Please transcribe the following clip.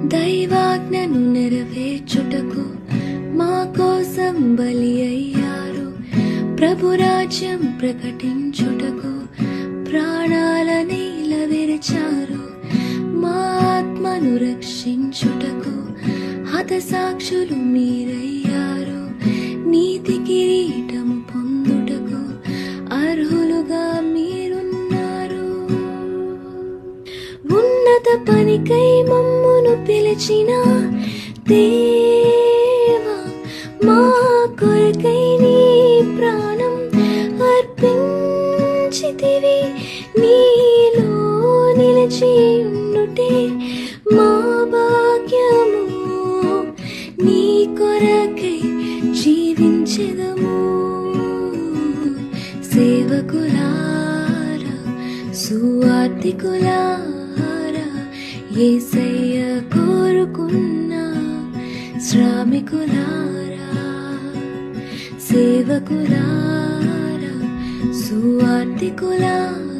దైవాజ్ఞను నెరవేర్చుటకు మా కోసం బలి అయ్యారు. ప్రభు రాజ్యం ప్రకటించుటకు ప్రాణాలని విరిచారు. మా ఆత్మను రక్షించుటకు హతసాక్షులు మీరయ్యారు. నీతి కిరీటము పొందుటకు అర్హులుగా మీరున్నారు. ఉన్నత పనికై మమ్మును పిలిచిన దేవా, మా కొరకై నీ ప్రాణం అర్పించితివి. నీలో నిలిచి ఉండుటే మా భాగ్యము. నీ కొరకై జీవించెదము. సేవకులారా, సువార్తికులారా, యేసయ్య కోరుకున్న శ్రామికులారా, సేవకులారా, సువార్తికులారా,